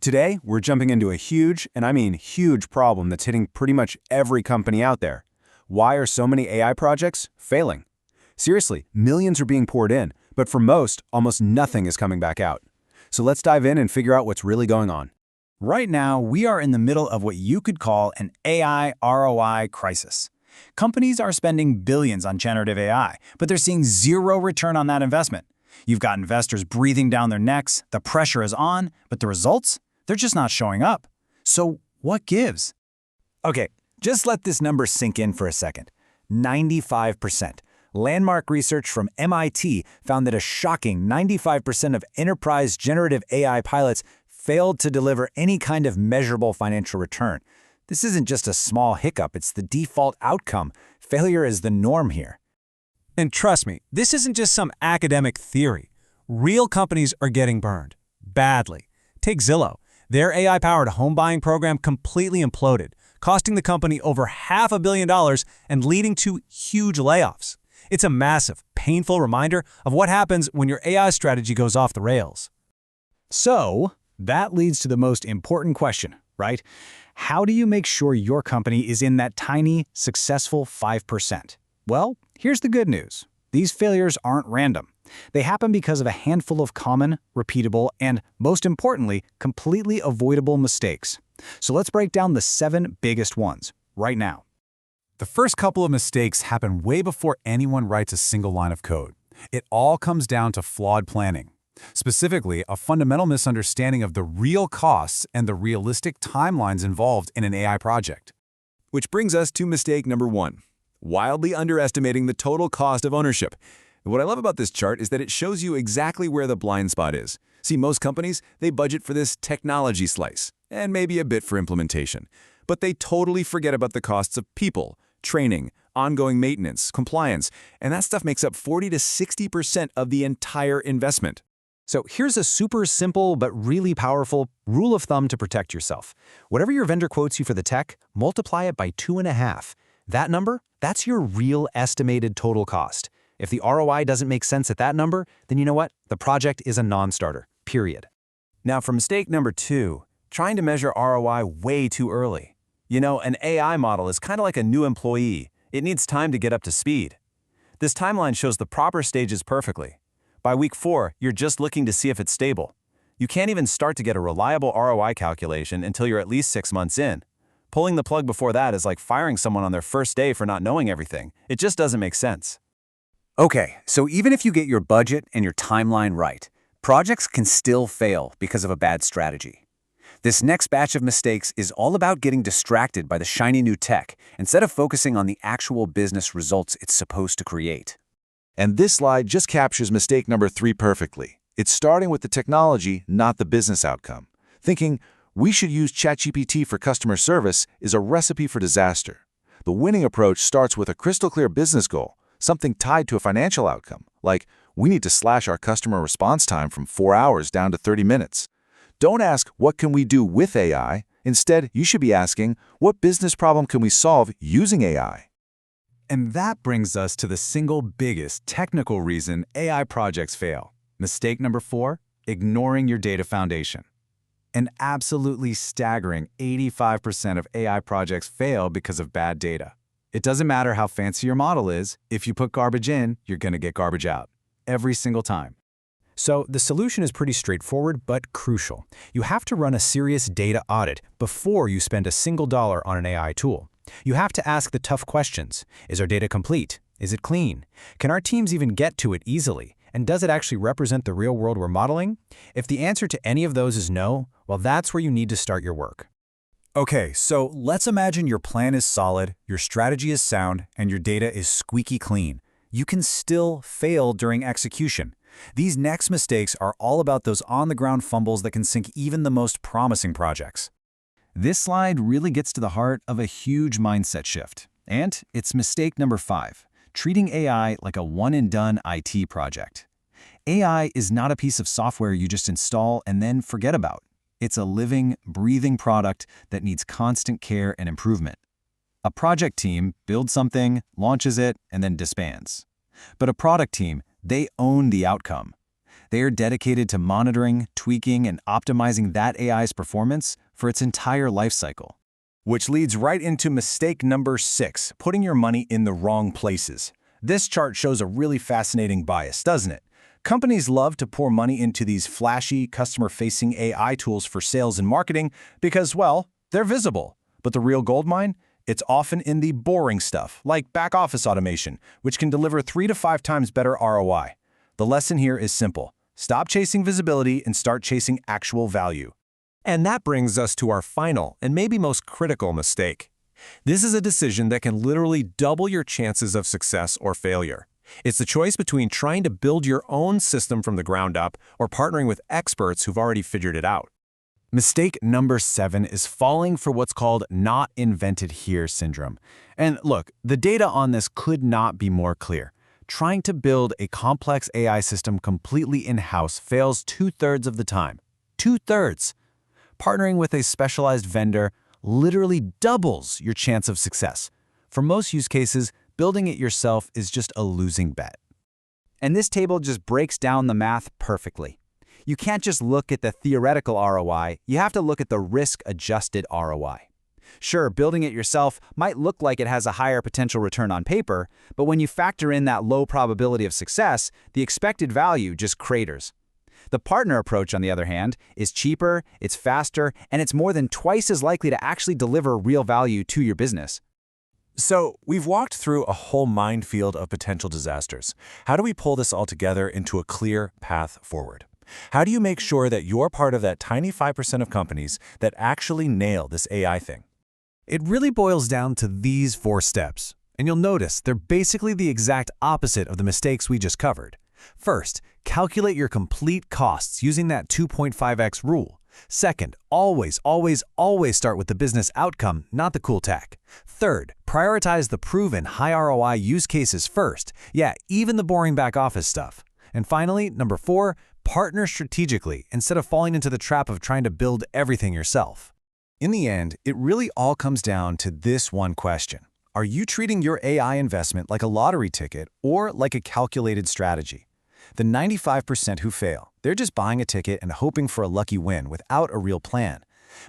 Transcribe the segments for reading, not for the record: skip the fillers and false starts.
Today, we're jumping into a huge, and I mean huge problem that's hitting pretty much every company out there. Why are so many AI projects failing? Seriously, millions are being poured in, but for most, almost nothing is coming back out. So let's dive in and figure out what's really going on. Right now, we are in the middle of what you could call an AI ROI crisis. Companies are spending billions on generative AI, but they're seeing zero return on that investment. You've got investors breathing down their necks, the pressure is on, but the results? They're just not showing up. So what gives? Okay, just let this number sink in for a second. 95%. Landmark research from MIT found that a shocking 95% of enterprise generative AI pilots failed to deliver any kind of measurable financial return. This isn't just a small hiccup, it's the default outcome. Failure is the norm here. And trust me, this isn't just some academic theory. Real companies are getting burned. Badly. Take Zillow. Their AI-powered home buying program completely imploded, costing the company over $500 million and leading to huge layoffs. It's a massive, painful reminder of what happens when your AI strategy goes off the rails. So, that leads to the most important question, right? How do you make sure your company is in that tiny, successful 5%? Well, here's the good news. These failures aren't random. They happen because of a handful of common, repeatable, and, most importantly, completely avoidable mistakes. So let's break down the 7 biggest ones right now. The first couple of mistakes happen way before anyone writes a single line of code. It all comes down to flawed planning. Specifically, a fundamental misunderstanding of the real costs and the realistic timelines involved in an AI project. Which brings us to mistake number 1, wildly underestimating the total cost of ownership. What I love about this chart is that it shows you exactly where the blind spot is. See, most companies, they budget for this technology slice, and maybe a bit for implementation. But they totally forget about the costs of people, training, ongoing maintenance, compliance, and that stuff makes up 40 to 60% of the entire investment. So here's a super simple but really powerful rule of thumb to protect yourself. Whatever your vendor quotes you for the tech, multiply it by 2.5. That number, that's your real estimated total cost. If the ROI doesn't make sense at that number, then you know what? The project is a non-starter, period. Now for mistake number 2, trying to measure ROI way too early. You know, an AI model is kind of like a new employee. It needs time to get up to speed. This timeline shows the proper stages perfectly. By week 4, you're just looking to see if it's stable. You can't even start to get a reliable ROI calculation until you're at least 6 months in. Pulling the plug before that is like firing someone on their first day for not knowing everything. It just doesn't make sense. Okay, so even if you get your budget and your timeline right, projects can still fail because of a bad strategy. This next batch of mistakes is all about getting distracted by the shiny new tech instead of focusing on the actual business results it's supposed to create. And this slide just captures mistake number 3 perfectly. It's starting with the technology, not the business outcome. Thinking, we should use ChatGPT for customer service is a recipe for disaster. The winning approach starts with a crystal clear business goal, something tied to a financial outcome, like we need to slash our customer response time from 4 hours down to 30 minutes. Don't ask, what can we do with AI? Instead, you should be asking, what business problem can we solve using AI? And that brings us to the single biggest technical reason AI projects fail. Mistake number 4, ignoring your data foundation. An absolutely staggering 85% of AI projects fail because of bad data. It doesn't matter how fancy your model is, if you put garbage in, you're going to get garbage out. Every single time. So the solution is pretty straightforward but crucial. You have to run a serious data audit before you spend a single dollar on an AI tool. You have to ask the tough questions. Is our data complete? Is it clean? Can our teams even get to it easily? And does it actually represent the real world we're modeling? If the answer to any of those is no, well, that's where you need to start your work. Okay, so let's imagine your plan is solid, your strategy is sound, and your data is squeaky clean. You can still fail during execution. These next mistakes are all about those on-the-ground fumbles that can sink even the most promising projects. This slide really gets to the heart of a huge mindset shift. And it's mistake number 5, treating AI like a one-and-done IT project. AI is not a piece of software you just install and then forget about. It's a living, breathing product that needs constant care and improvement. A project team builds something, launches it, and then disbands. But a product team, they own the outcome. They are dedicated to monitoring, tweaking, and optimizing that AI's performance for its entire life cycle. Which leads right into mistake number 6, putting your money in the wrong places. This chart shows a really fascinating bias, doesn't it? Companies love to pour money into these flashy, customer-facing AI tools for sales and marketing because, well, they're visible. But the real goldmine? It's often in the boring stuff, like back-office automation, which can deliver 3 to 5 times better ROI. The lesson here is simple. Stop chasing visibility and start chasing actual value. And that brings us to our final and maybe most critical mistake. This is a decision that can literally double your chances of success or failure. It's the choice between trying to build your own system from the ground up or partnering with experts who've already figured it out. Mistake number 7 is falling for what's called not invented here syndrome. And look, the data on this could not be more clear. Trying to build a complex AI system completely in-house fails 2/3 of the time. 2/3! Partnering with a specialized vendor literally doubles your chance of success. For most use cases, building it yourself is just a losing bet. And this table just breaks down the math perfectly. You can't just look at the theoretical ROI, you have to look at the risk-adjusted ROI. Sure, building it yourself might look like it has a higher potential return on paper, but when you factor in that low probability of success, the expected value just craters. The partner approach, on the other hand, is cheaper, it's faster, and it's more than twice as likely to actually deliver real value to your business. So, we've walked through a whole minefield of potential disasters. How do we pull this all together into a clear path forward? How do you make sure that you're part of that tiny 5% of companies that actually nail this AI thing? It really boils down to these 4 steps, and you'll notice they're basically the exact opposite of the mistakes we just covered. First, calculate your complete costs using that 2.5x rule. Second, always start with the business outcome, not the cool tech. Third, prioritize the proven high ROI use cases first. Yeah, even the boring back office stuff. And finally, number 4, partner strategically instead of falling into the trap of trying to build everything yourself. In the end, it really all comes down to this one question. Are you treating your AI investment like a lottery ticket or like a calculated strategy? The 95% who fail, they're just buying a ticket and hoping for a lucky win without a real plan.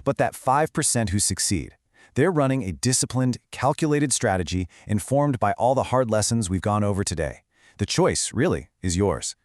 But that 5% who succeed, they're running a disciplined, calculated strategy informed by all the hard lessons we've gone over today. The choice, really, is yours.